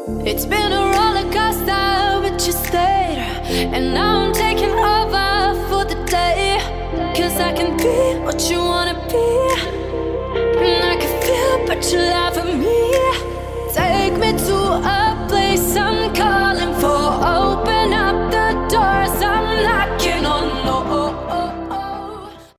It's been a roller coaster, but you stayed. And now I'm taking over for the day. Cause I can be what you wanna be. And I can feel, but you lie.